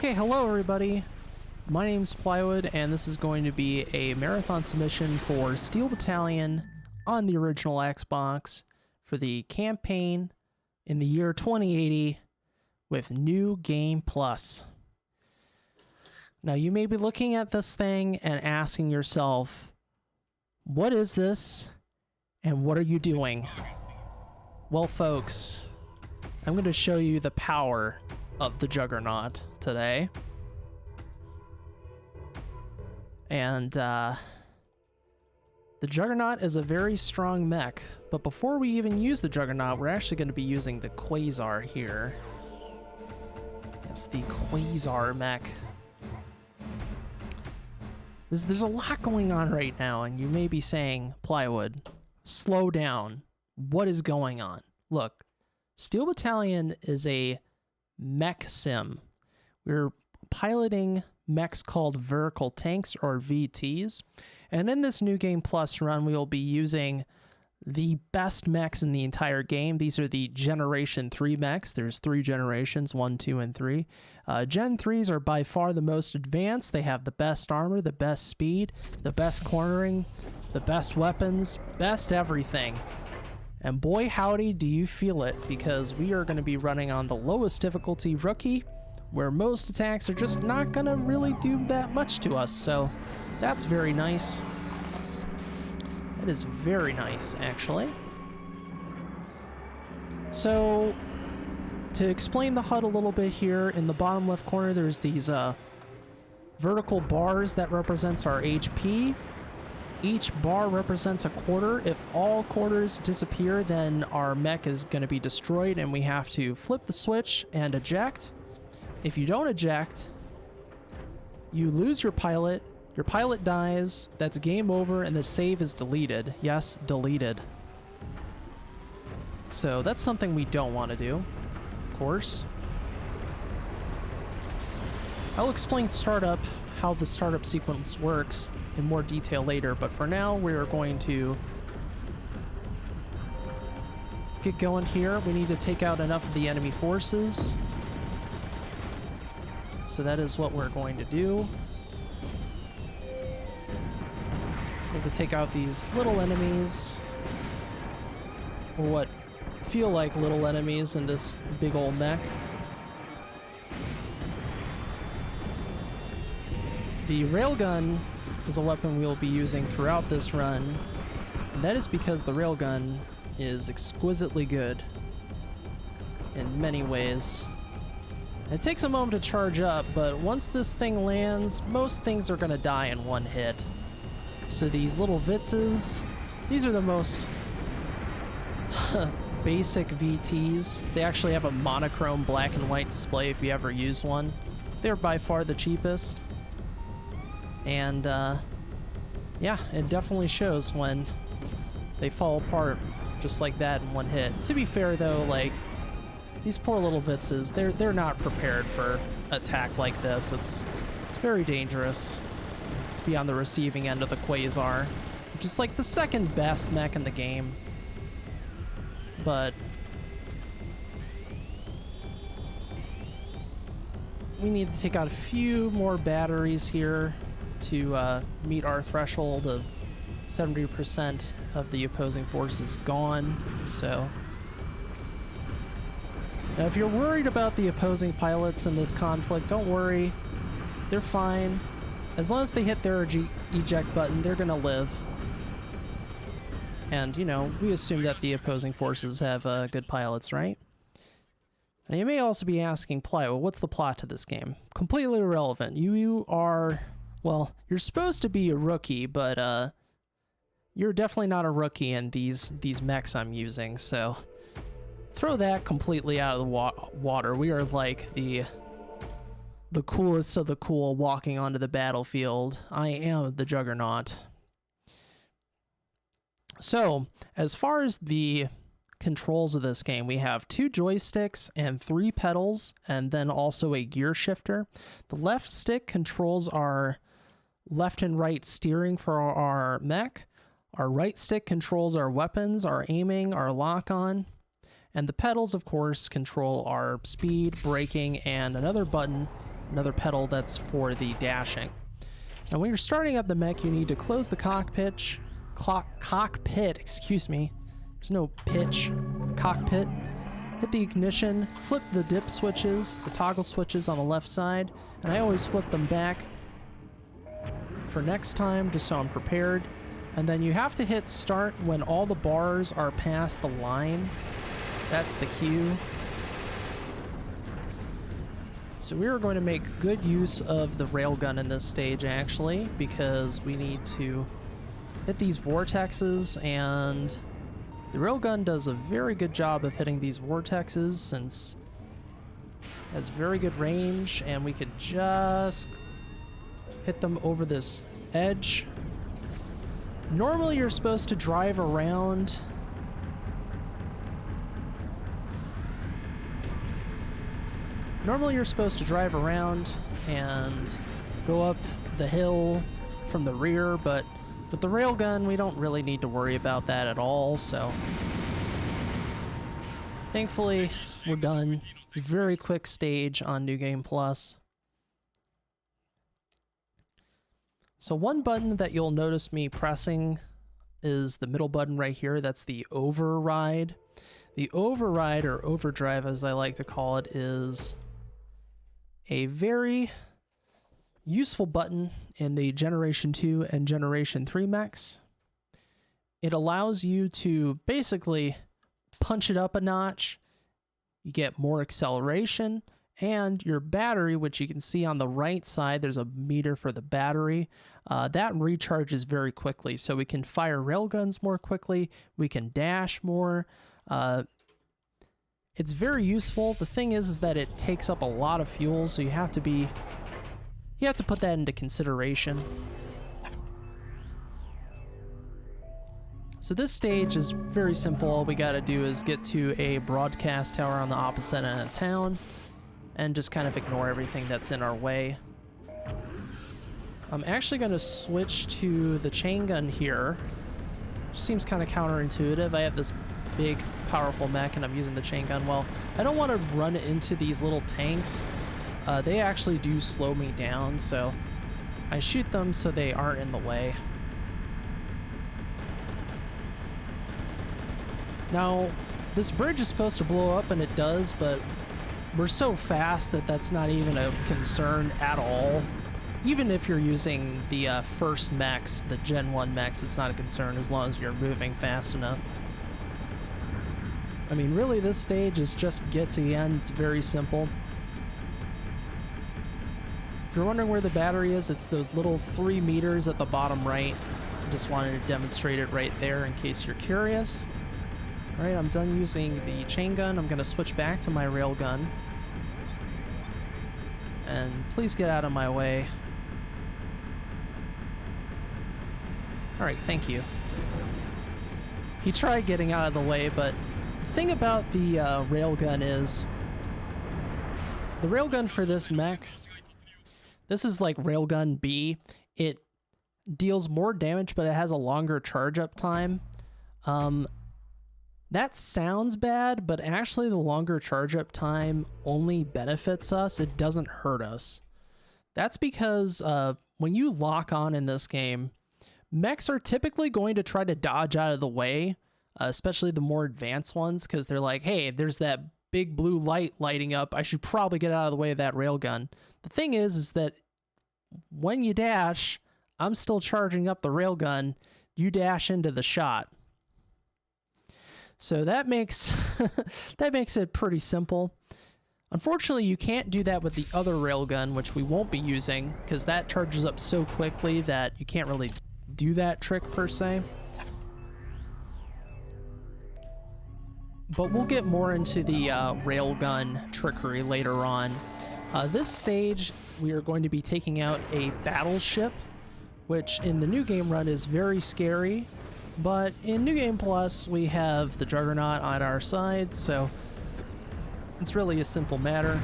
Okay, hello everybody. My name's Plywood, and this is going to be a marathon submission for Steel Battalion on the original Xbox for the campaign in the year 2080 with New Game Plus. Now, you may be looking at this thing and asking yourself, what is this, and what are you doing? Well, folks, I'm going to show you the power of the Juggernaut today. And the Juggernaut is a very strong mech, but before we even use the Juggernaut, we're actually going to be using the Quasar here. Yes, the Quasar Mech. There's a lot going on right now, and you may be saying, Plywood, slow down. What is going on? Look, Steel Battalion is a mech sim. We're piloting mechs called vertical tanks, or VTs, and in this New Game Plus run we will be using the best mechs in the entire game. These are the Generation 3 mechs. There's 3 generations, 1, 2, and 3. Gen 3s are by far the most advanced. They have the best armor, the best speed, the best cornering, the best weapons, best everything. And boy howdy do you feel it, because we are going to be running on the lowest difficulty Rookie, where most attacks are just not going to really do that much to us, so that's very nice. That is very nice, actually. So, to explain the HUD a little bit here, in the bottom left corner there's these vertical bars that represents our HP. Each bar represents a quarter. If all quarters disappear, then our mech is going to be destroyed and we have to flip the switch and eject. If you don't eject, you lose your pilot dies, that's game over, and the save is deleted. Yes, deleted. So that's something we don't want to do, of course. I'll explain startup, how the startup sequence works in more detail later, but for now we are going to get going here. We need to take out enough of the enemy forces. So that is what we're going to do. We have to take out these little enemies, or what feel like little enemies in this big old mech. The railgun is a weapon we'll be using throughout this run, and that is because the railgun is exquisitely good in many ways. It takes a moment to charge up, but once this thing lands, most things are going to die in one hit. So these little Vitzes, these are the most basic VTs. They actually have a monochrome black and white display if you ever use one. They're by far the cheapest. And yeah, it definitely shows when they fall apart just like that in one hit. To be fair though, like, these poor little Vitzes, they're not prepared for attack like this. It's very dangerous to be on the receiving end of the Quasar, which is like the second best mech in the game. But we need to take out a few more batteries here to meet our threshold of 70% of the opposing forces gone. So now, if you're worried about the opposing pilots in this conflict, don't worry. They're fine. As long as they hit their eject button, they're gonna live. And, you know, we assume that the opposing forces have good pilots, right? Now, you may also be asking, Plywood, what's the plot to this game? Completely irrelevant. You are, well, you're supposed to be a rookie, but you're definitely not a rookie in these mechs I'm using, so throw that completely out of the water. We are like the coolest of the cool walking onto the battlefield. I am the Juggernaut. So, as far as the controls of this game, we have 2 joysticks and 3 pedals, and then also a gear shifter. The left stick controls our left and right steering for our mech. Our right stick controls our weapons, our aiming, our lock-on. And the pedals, of course, control our speed, braking, and another button another pedal that's for the dashing. Now when you're starting up the mech, you need to close the cockpit, excuse me. There's no pitch. Cockpit. Hit the ignition, flip the dip switches, the toggle switches on the left side, and I always flip them back for next time, just so I'm prepared. And then you have to hit start when all the bars are past the line. That's the cue. So we are going to make good use of the railgun in this stage, actually, because we need to hit these vortexes, and the railgun does a very good job of hitting these vortexes since it has very good range, and we can just hit them over this edge. Normally you're supposed to drive around. Normally you're supposed to drive around and go up the hill from the rear, but with the railgun we don't really need to worry about that at all, so thankfully we're done. It's a very quick stage on New Game Plus. So one button that you'll notice me pressing is the middle button right here. That's the override. The override, or overdrive as I like to call it, is a very useful button in the Generation 2 and Generation 3 mechs. It allows you to basically punch it up a notch. You get more acceleration, and your battery, which you can see on the right side, there's a meter for the battery, that recharges very quickly. So we can fire railguns more quickly, we can dash more. It's very useful. The thing is that it takes up a lot of fuel, so you have to put that into consideration. So this stage is very simple. All we gotta do is get to a broadcast tower on the opposite end of town and just kind of ignore everything that's in our way. I'm actually gonna switch to the chain gun here. Seems kind of counterintuitive. I have this big, powerful mech and I'm using the chain gun. Well, I don't want to run into these little tanks. They actually do slow me down, so I shoot them so they aren't in the way. Now, this bridge is supposed to blow up, and it does, but we're so fast that that's not even a concern at all. Even if you're using the first mechs, the Gen 1 mechs, it's not a concern as long as you're moving fast enough. I mean, really, this stage is just get to the end. It's very simple. If you're wondering where the battery is, it's those little 3 meters at the bottom right. I just wanted to demonstrate it right there in case you're curious. Alright, I'm done using the chain gun. I'm going to switch back to my rail gun. And please get out of my way. Alright, thank you. He tried getting out of the way, but the thing about the railgun is the railgun for this mech, this is like railgun B. It deals more damage, but it has a longer charge up time. That sounds bad, but actually the longer charge up time only benefits us. It doesn't hurt us. That's because when you lock on in this game, mechs are typically going to try to dodge out of the way, especially the more advanced ones, because they're like, hey, there's that big blue light lighting up. I should probably get out of the way of that railgun. The thing is that when you dash, I'm still charging up the railgun. You dash into the shot. So that makes that makes it pretty simple. Unfortunately, you can't do that with the other railgun, which we won't be using, because that charges up so quickly that you can't really do that trick per se. But we'll get more into the railgun trickery later on. This stage, we are going to be taking out a battleship, which in the new game run is very scary. But in New Game Plus, we have the Juggernaut on our side, so it's really a simple matter.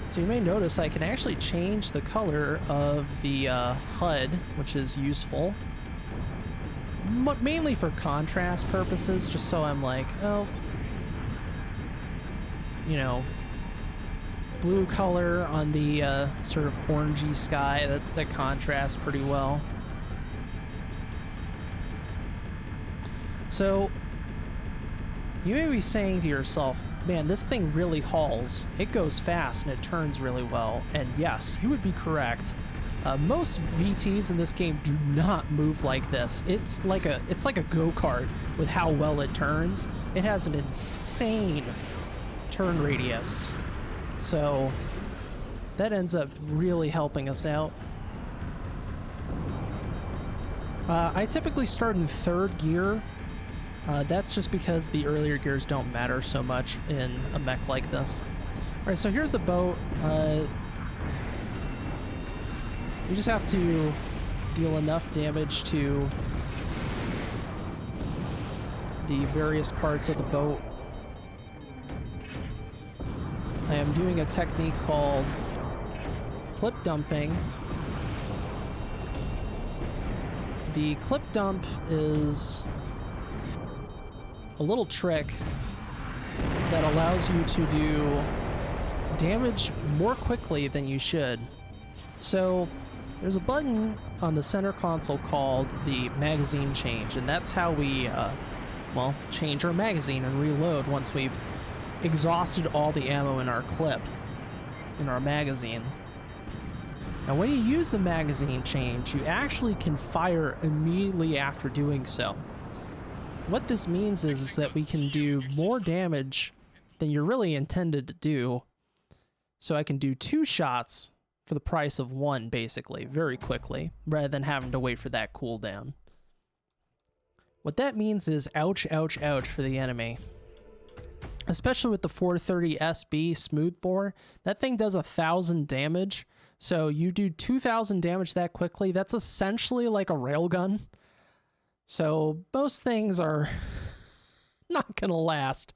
So you may notice I can actually change the color of the HUD, which is useful. Mainly for contrast purposes, just so I'm like, oh, you know, blue color on the sort of orangey sky that contrasts pretty well. So you may be saying to yourself, man, this thing really hauls. It goes fast and it turns really well. And yes, you would be correct. Most VTs in this game do not move like this. It's like a go-kart with how well it turns. It has an insane turn radius. So that ends up really helping us out. I typically start in third gear. That's just because the earlier gears don't matter so much in a mech like this. Alright, so here's the boat. We just have to deal enough damage to the various parts of the boat. I am doing a technique called clip dumping. The clip dump is a little trick that allows you to do damage more quickly than you should. So there's a button on the center console called the magazine change, and that's how we, well, change our magazine and reload once we've exhausted all the ammo in our clip, in our magazine. Now when you use the magazine change, you actually can fire immediately after doing so. What this means is that we can do more damage than you're really intended to do. So I can do 2 shots for the price of 1, basically, very quickly, rather than having to wait for that cooldown. What that means is ouch, ouch, ouch for the enemy. Especially with the 430 SB smoothbore, that thing does 1,000 damage. So you do 2,000 damage that quickly, that's essentially like a railgun. So most things are not gonna last.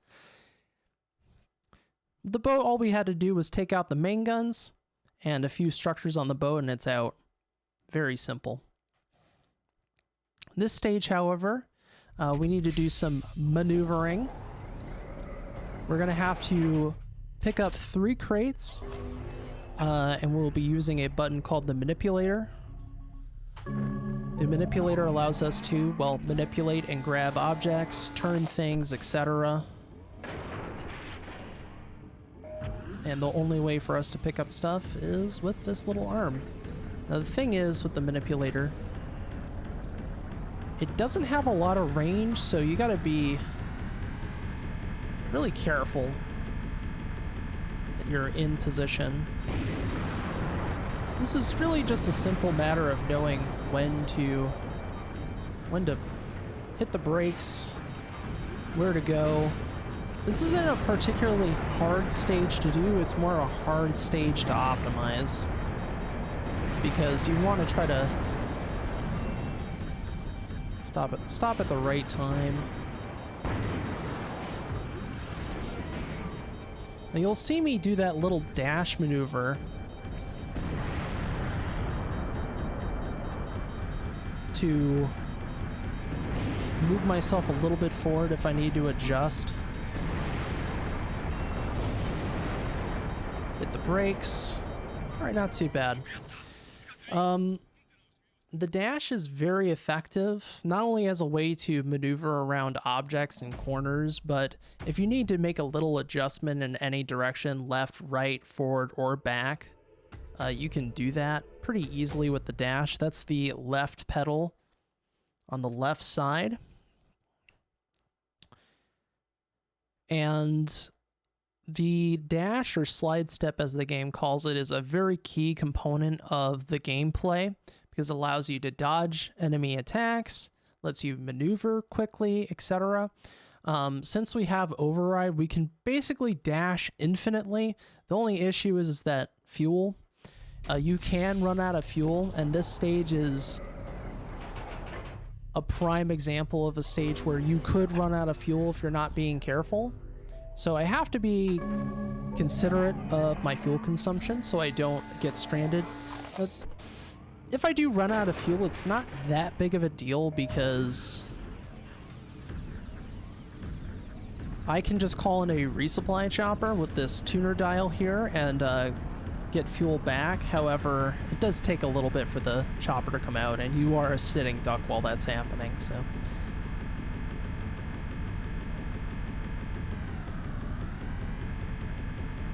The boat, all we had to do was take out the main guns and a few structures on the boat and it's out. Very simple. This stage, however, we need to do some maneuvering. We're gonna have to pick up 3 crates and we'll be using a button called the manipulator. The manipulator allows us to, well, manipulate and grab objects, turn things, etc. And the only way for us to pick up stuff is with this little arm. Now the thing is with the manipulator, it doesn't have a lot of range, so you gotta be really careful that you're in position. So this is really just a simple matter of knowing when to hit the brakes, where to go. This isn't a particularly hard stage to do, it's more a hard stage to optimize. Because you want to try to stop at the right time. Now you'll see me do that little dash maneuver to move myself a little bit forward if I need to adjust. Hit the brakes. Alright, not too bad. The dash is very effective, not only as a way to maneuver around objects and corners, but if you need to make a little adjustment in any direction, left, right, forward, or back, you can do that pretty easily with the dash. That's the left pedal on the left side. And the dash, or slide step as the game calls it, is a very key component of the gameplay because it allows you to dodge enemy attacks, lets you maneuver quickly, etc. Since we have override, we can basically dash infinitely. The only issue is that fuel. You can run out of fuel, and this stage is a prime example of a stage where you could run out of fuel if you're not being careful. So I have to be considerate of my fuel consumption so I don't get stranded. But if I do run out of fuel, it's not that big of a deal because I can just call in a resupply chopper with this tuner dial here and get fuel back. However, it does take a little bit for the chopper to come out, and you are a sitting duck while that's happening, so.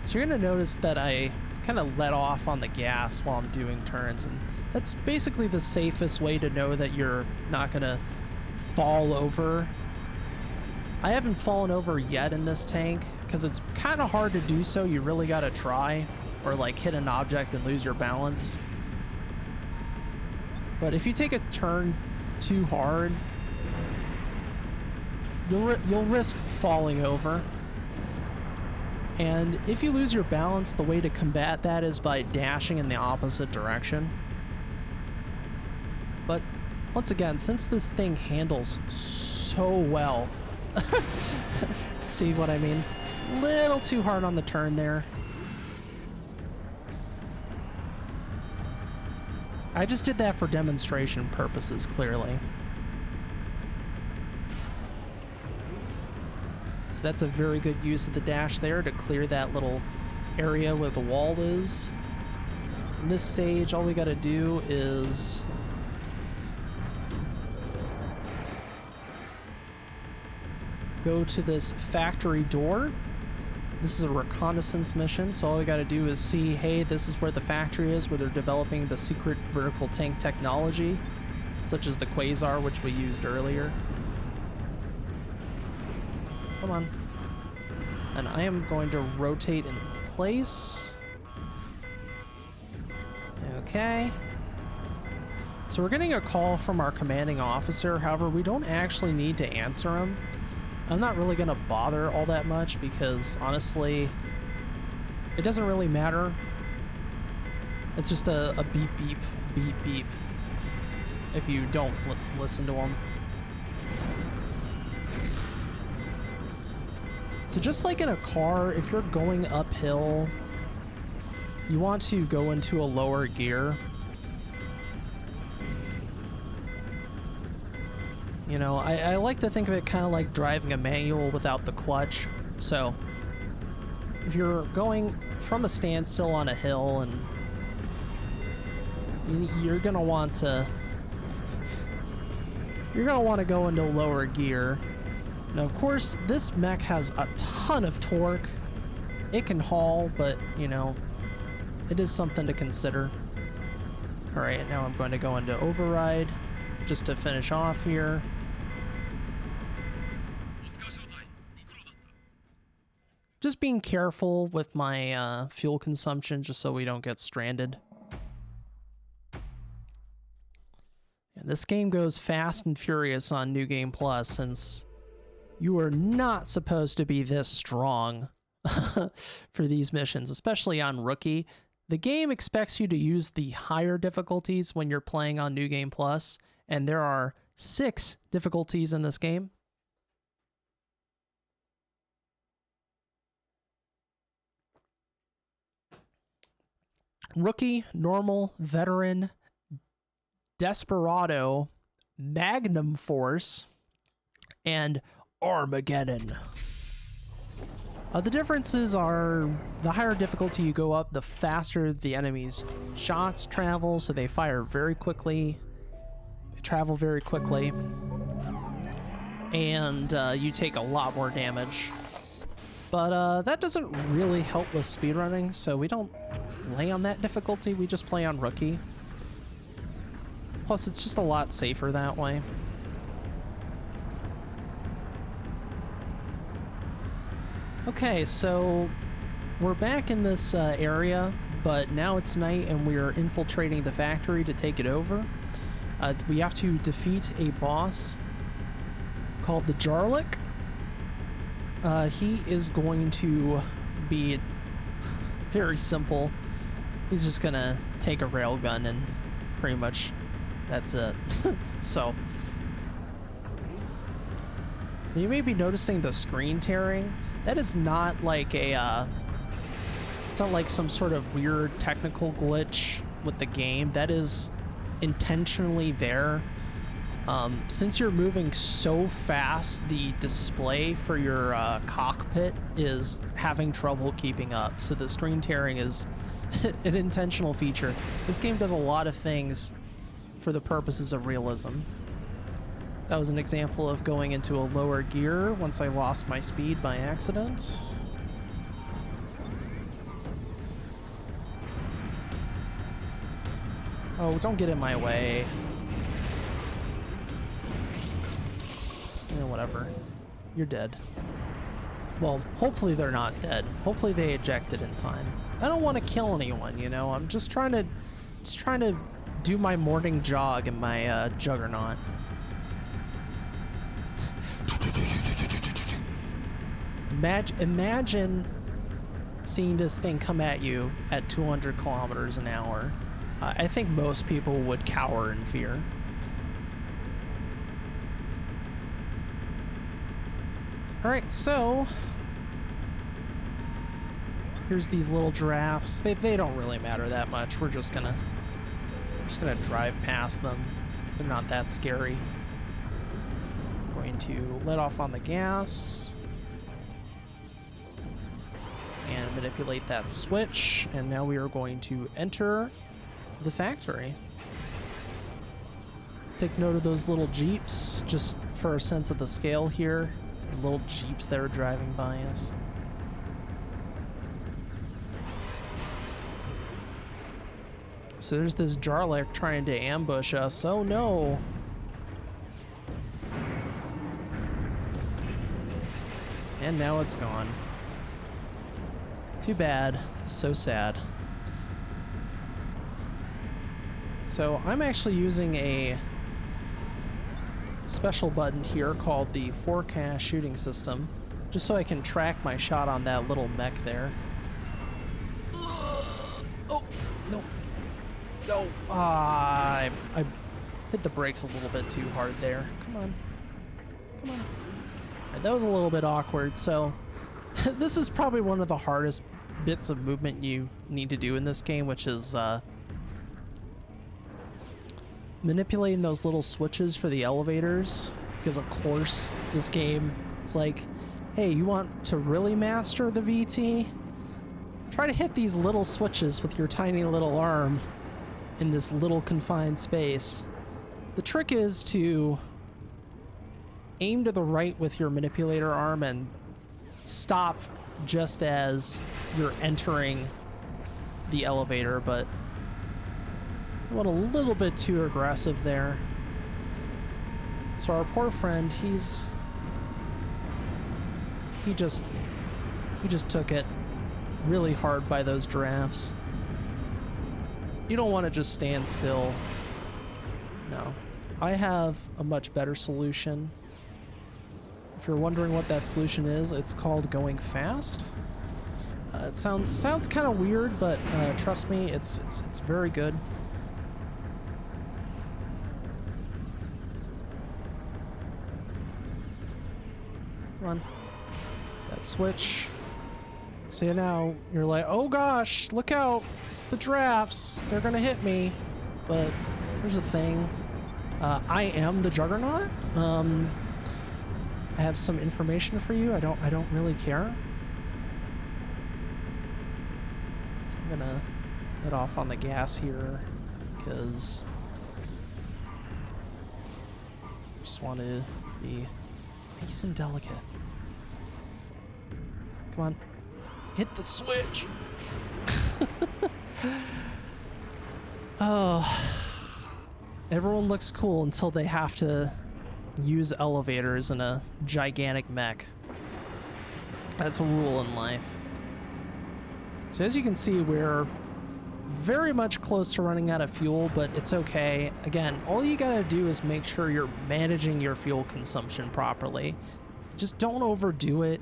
So you're gonna notice that I kind of let off on the gas while I'm doing turns, and that's basically the safest way to know that you're not gonna fall over. I haven't fallen over yet in this tank because it's kind of hard to do so. You really gotta try, or like hit an object and lose your balance. But if you take a turn too hard, you'll risk falling over. And if you lose your balance, the way to combat that is by dashing in the opposite direction. But once again, since this thing handles so well, see what I mean? Little too hard on the turn there. I just did that for demonstration purposes, clearly. So that's a very good use of the dash there to clear that little area where the wall is. In this stage, all we gotta do is go to this factory door. This is a reconnaissance mission, so all we gotta do is see, hey, this is where the factory is, where they're developing the secret vertical tank technology, such as the Quasar, which we used earlier. Come on. And I am going to rotate in place. Okay. So we're getting a call from our commanding officer. However, we don't actually need to answer him. I'm not really going to bother all that much because, honestly, it doesn't really matter. It's just a beep, beep, beep, beep if you don't listen to him. So just like in a car, if you're going uphill, you want to go into a lower gear. You know, I like to think of it kind of like driving a manual without the clutch. So if you're going from a standstill on a hill, and you're gonna want to go into lower gear. Now, of course, this mech has a ton of torque. It can haul, but, you know, it is something to consider. Alright, now I'm going to go into override just to finish off here. Just being careful with my fuel consumption just so we don't get stranded. And this game goes fast and furious on New Game Plus, since you are not supposed to be this strong for these missions, especially on Rookie. The game expects you to use the higher difficulties when you're playing on New Game Plus, and there are 6 difficulties in this game. Rookie, Normal, Veteran, Desperado, Magnum Force, and Armageddon. The differences are the higher difficulty you go up, the faster the enemy's shots travel, so they fire very quickly, they travel very quickly, and you take a lot more damage. But that doesn't really help with speedrunning, so we don't play on that difficulty, we just play on Rookie. Plus, it's just a lot safer that way. Okay, so we're back in this area, but now it's night and we're infiltrating the factory to take it over. We have to defeat a boss called the Jarlik. He is going to be very simple. He's just gonna take a railgun and pretty much that's it. So you may be noticing the screen tearing. That is not like a, it's not like some sort of weird technical glitch with the game. That is intentionally there Since you're moving so fast, the display for your cockpit is having trouble keeping up. So the screen tearing is an intentional feature. This game does a lot of things for the purposes of realism. That was an example of going into a lower gear once I lost my speed by accident. Oh, don't get in my way. Whatever. You're dead. Well, hopefully they're not dead. Hopefully they ejected in time. I don't want to kill anyone, you know? I'm just trying to do my morning jog in my juggernaut. Imagine seeing this thing come at you at 200 kilometers an hour. I think most people would cower in fear. Alright, so here's these little giraffes. They don't really matter that much. We're just gonna drive past them. They're not that scary. Going to let off on the gas and manipulate that switch, and now we are going to enter the factory. Take note of those little jeeps just for a sense of the scale here. Little jeeps that are driving by us. So there's this Jarlath trying to ambush us. Oh no! And now it's gone. Too bad. So sad. So I'm actually using a special button here called the forecast shooting system, just so I can track my shot on that little mech there. Oh, no. No. I hit the brakes a little bit too hard there. Come on. Come on. Right, that was a little bit awkward, so this is probably one of the hardest bits of movement you need to do in this game, which is manipulating those little switches for the elevators, because of course this game is like, hey, you want to really master the VT? Try to hit these little switches with your tiny little arm in this little confined space. The trick is to aim to the right with your manipulator arm and stop just as you're entering the elevator, but I went a little bit too aggressive there. So our poor friend, he just took it really hard by those giraffes. You don't want to just stand still. No. I have a much better solution. If you're wondering what that solution is, it's called going fast. It sounds kind of weird, but trust me, it's very good. Come on. That switch. So now you're like, oh gosh, look out. It's the giraffes. They're gonna hit me. But here's the thing. I am the Juggernaut. I have some information for you. I don't really care. So I'm gonna let off on the gas here because I just want to be nice and delicate. Come on. Hit the switch. Oh. Everyone looks cool until they have to use elevators in a gigantic mech. That's a rule in life. So as you can see, we're very much close to running out of fuel, but it's okay. Again, all you gotta do is make sure you're managing your fuel consumption properly. Just don't overdo it.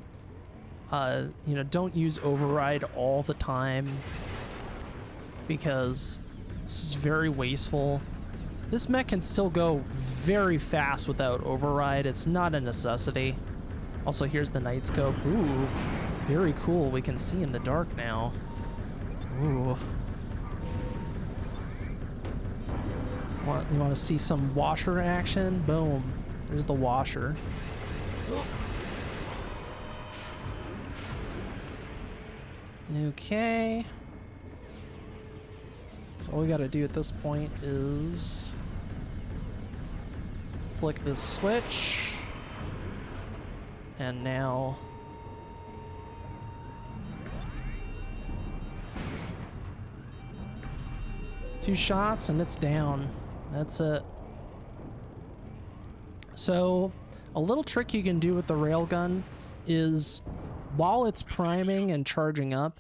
You know, don't use override all the time because it's very wasteful. This mech can still go very fast without override. It's not a necessity. Also, here's the night scope. Ooh, very cool. We can see in the dark now. Ooh. You want to see some washer action? Boom. There's the washer. Okay. So all we gotta do at this point is flick this switch. And now two shots and it's down. That's it. So a little trick you can do with the railgun is while it's priming and charging up,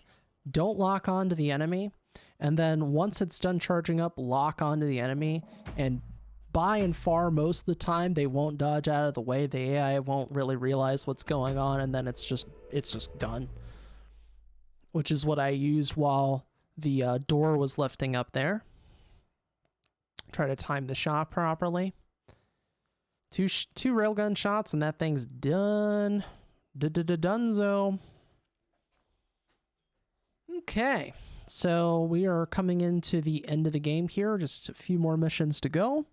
don't lock onto the enemy. And then once it's done charging up, lock onto the enemy. And by and far, most of the time, they won't dodge out of the way. The AI won't really realize what's going on, and then it's just done. Which is what I used while the door was lifting up there. Try to time the shot properly. Two railgun shots, and that thing's done. Dunzo. Okay, so we are coming into the end of the game here. Just a few more missions to go.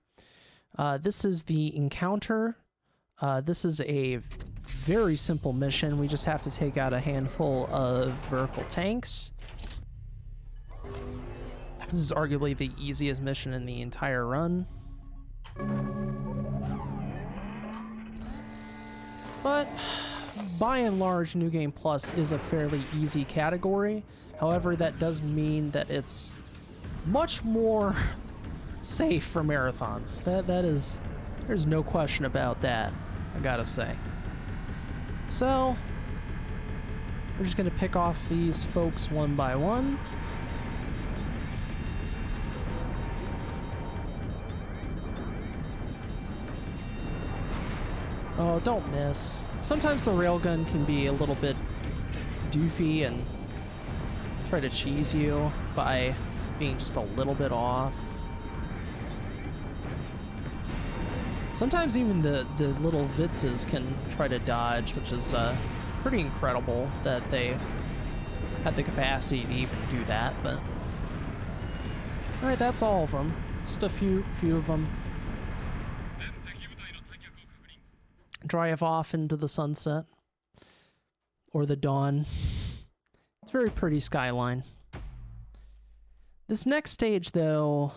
This is the encounter. This is a very simple mission. We just have to take out a handful of vertical tanks. This is arguably the easiest mission in the entire run. But by and large, New Game Plus is a fairly easy category. However, that does mean that it's much more safe for marathons. That is, there's no question about that, I gotta say. So, we're just gonna pick off these folks one by one. Oh, don't miss. Sometimes the railgun can be a little bit doofy and try to cheese you by being just a little bit off. Sometimes even the little Vitzes can try to dodge, which is pretty incredible that they had the capacity to even do that, but... Alright, that's all of them. Just a few of them. Drive off into the sunset. Or the dawn. It's a very pretty skyline. This next stage, though,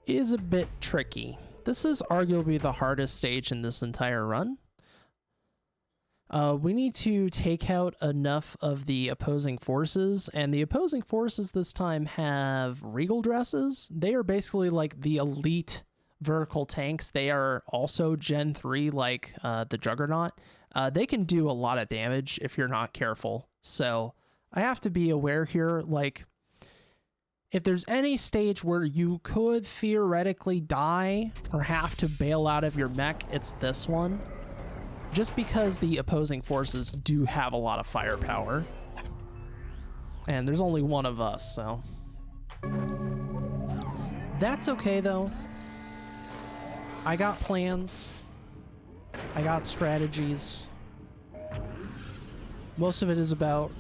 is a bit tricky. This is arguably the hardest stage in this entire run. We need to take out enough of the opposing forces, and the opposing forces this time have regal dresses. They are basically like the elite vertical tanks. They are also Gen 3 like the Juggernaut. They can do a lot of damage if you're not careful. So I have to be aware here, like, if there's any stage where you could theoretically die or have to bail out of your mech, it's this one. Just because the opposing forces do have a lot of firepower. And there's only one of us, so... That's okay, though. I got plans. I got strategies. Most of it is about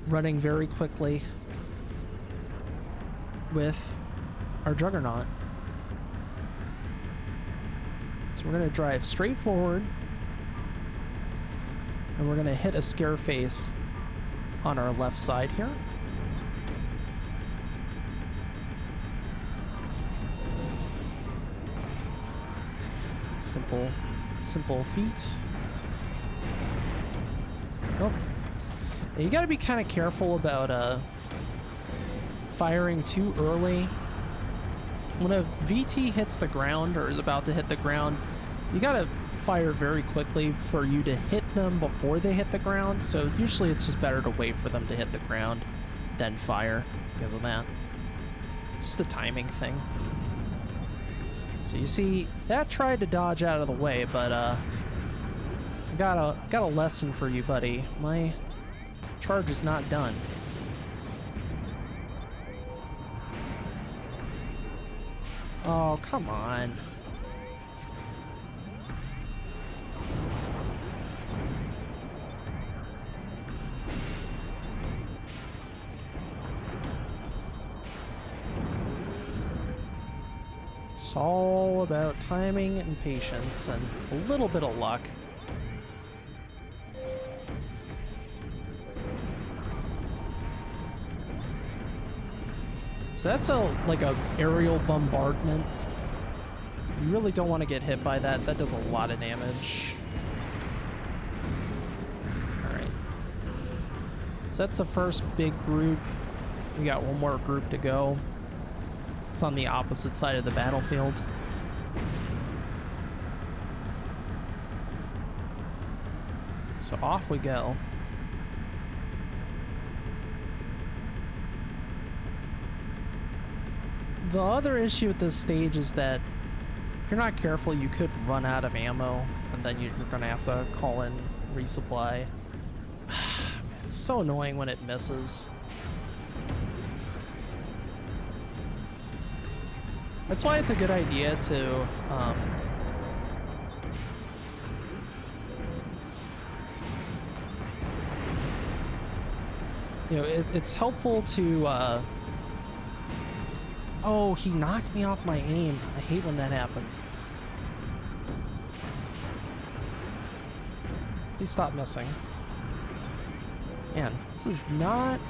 running very quickly with our Juggernaut. So we're going to drive straight forward, and we're going to hit a scare face on our left side here. Simple feat. Oh. You got to be kind of careful about firing too early. When a VT hits the ground or is about to hit the ground, you gotta fire very quickly for you to hit them before they hit the ground. So usually it's just better to wait for them to hit the ground, then fire because of that. It's just a timing thing. So you see, that tried to dodge out of the way, but I got a lesson for you, buddy. My charge is not done. Oh, come on. It's all about timing and patience and a little bit of luck. So that's like a aerial bombardment. You really don't want to get hit by that. That does a lot of damage. Alright. So that's the first big group. We got one more group to go. It's on the opposite side of the battlefield. So off we go. The other issue at this stage is that if you're not careful, you could run out of ammo, and then you're going to have to call in resupply. It's so annoying when it misses. That's why it's a good idea to you know, it's helpful to oh, he knocked me off my aim. I hate when that happens. Please stop missing. Man, this is not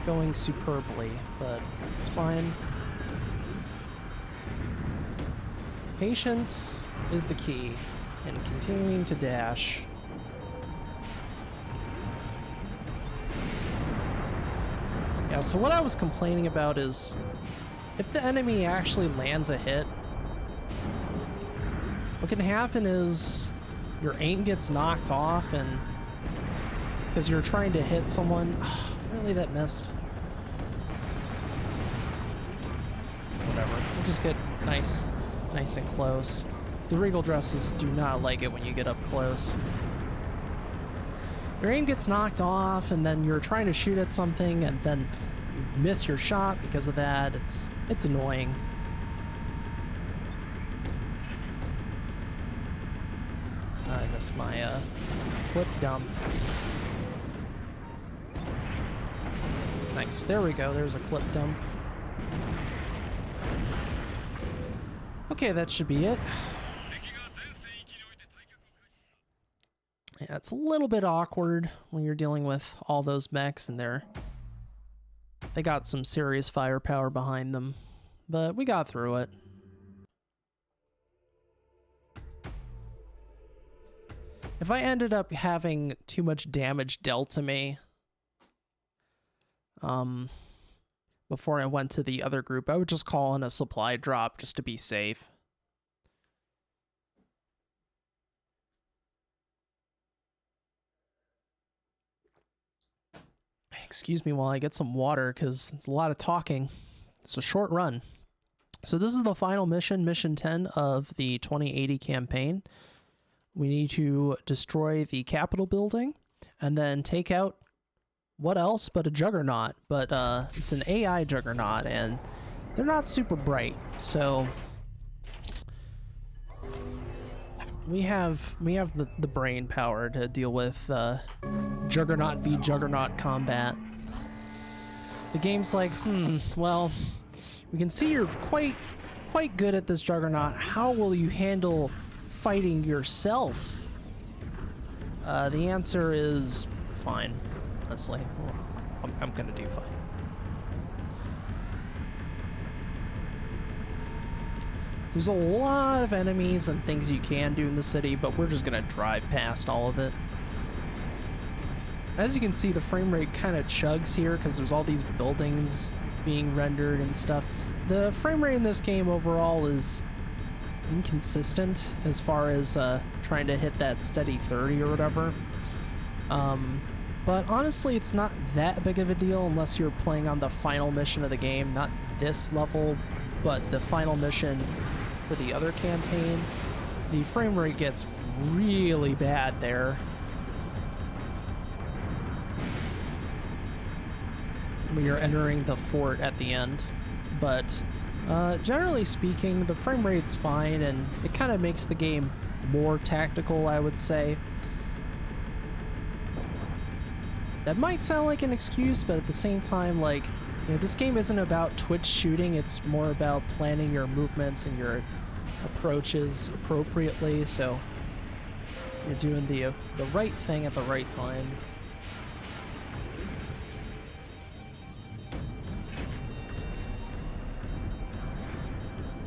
going superbly, but it's fine. Patience is the key, and continuing to dash. Yeah, so what I was complaining about is if the enemy actually lands a hit, what can happen is your aim gets knocked off, and because you're trying to hit someone, really that missed. Whatever, we'll just get nice and close. The Regal dresses do not like it when you get up close. Your aim gets knocked off, and then you're trying to shoot at something, and then you miss your shot because of that. It's annoying. I missed my clip dump. Nice. There we go. There's a clip dump. Okay, that should be it. Yeah, it's a little bit awkward when you're dealing with all those mechs and they got some serious firepower behind them, but we got through it. If I ended up having too much damage dealt to me before I went to the other group, I would just call in a supply drop just to be safe. Excuse me while I get some water, because it's a lot of talking. It's a short run. So this is the final mission, mission 10 of the 2080 campaign. We need to destroy the Capitol building and then take out what else but a juggernaut. But it's an AI juggernaut, and they're not super bright. So we have the brain power to deal with Juggernaut v Juggernaut combat. The game's like, well, we can see you're quite good at this Juggernaut. How will you handle fighting yourself? The answer is fine, honestly. I'm gonna do fine. There's a lot of enemies and things you can do in the city, but we're just gonna drive past all of it. As you can see, the frame rate kind of chugs here because there's all these buildings being rendered and stuff. The frame rate in this game overall is inconsistent as far as trying to hit that steady 30 or whatever. But honestly, it's not that big of a deal unless you're playing on the final mission of the game, not this level, but the final mission for the other campaign. The frame rate gets really bad there. When you're entering the fort at the end. But generally speaking, the frame rate's fine, and it kind of makes the game more tactical, I would say. That might sound like an excuse, but at the same time, like, You know, this game isn't about twitch shooting, it's more about planning your movements and your approaches appropriately, so you're doing the right thing at the right time.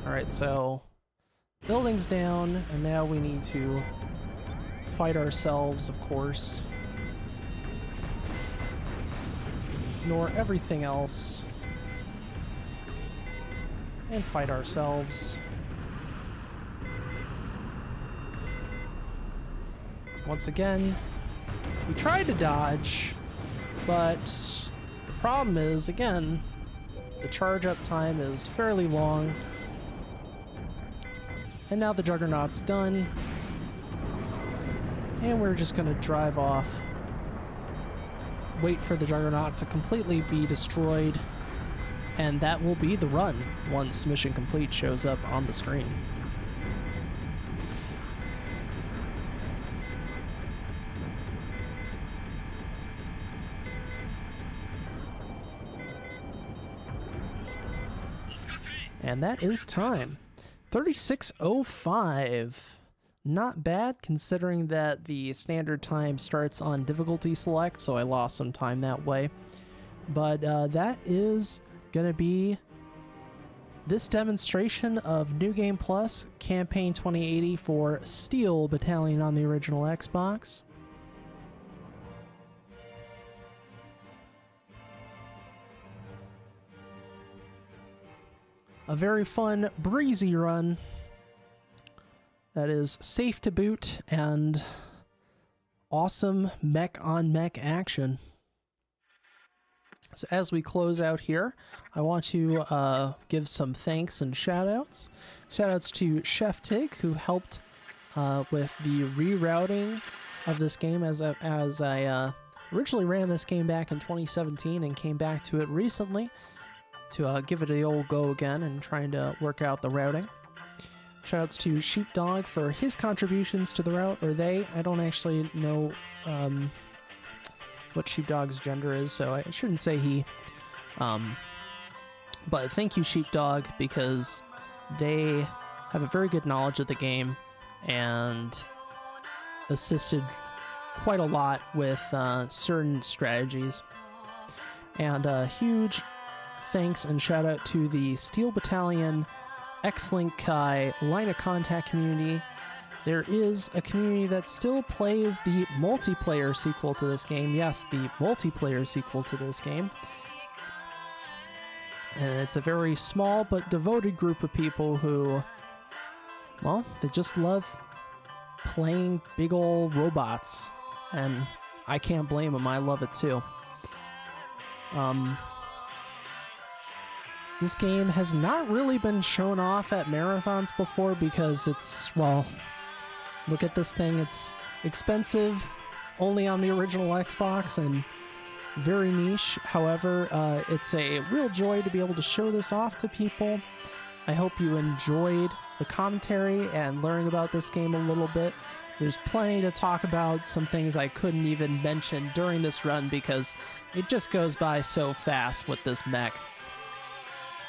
Alright, so building's down, and now we need to fight ourselves, of course. Ignore everything else. And fight ourselves. Once again, we tried to dodge, but the problem is, again, the charge up time is fairly long. And now the Juggernaut's done. And we're just gonna drive off. Wait for the Juggernaut to completely be destroyed. And that will be the run once Mission Complete shows up on the screen. And that is time. 36:05. Not bad, considering that the standard time starts on difficulty select, so I lost some time that way. But that is going to be this demonstration of New Game Plus Campaign 2080 for Steel Battalion on the original Xbox. A very fun, breezy run that is safe to boot and awesome mech-on-mech action. So as we close out here, I want to give some thanks and shoutouts. Shoutouts to Chef Tig, who helped with the rerouting of this game as I originally ran this game back in 2017 and came back to it recently to give it a old go again and trying to work out the routing. Shoutouts to Sheepdog for his contributions to the route, or they. I don't actually know what Sheepdog's gender is, so I shouldn't say he. But thank you, Sheepdog, because they have a very good knowledge of the game and assisted quite a lot with certain strategies. And a huge thanks and shout out to the Steel Battalion X-Link Kai line of contact community. There is a community that still plays the multiplayer sequel to this game. Yes, the multiplayer sequel to this game. And it's a very small but devoted group of people who, well, they just love playing big ol' robots. And I can't blame them, I love it too. This game has not really been shown off at marathons before because it's, well, look at this thing. It's expensive, only on the original Xbox, and very niche. However, it's a real joy to be able to show this off to people. I hope you enjoyed the commentary and learning about this game a little bit. There's plenty to talk about, some things I couldn't even mention during this run because it just goes by so fast with this mech.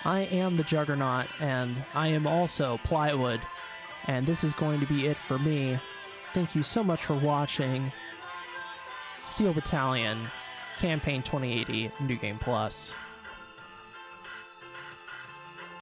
I am the Juggernaut, and I am also Plywood, and this is going to be it for me. Thank you so much for watching Steel Battalion Campaign 2080 New Game Plus.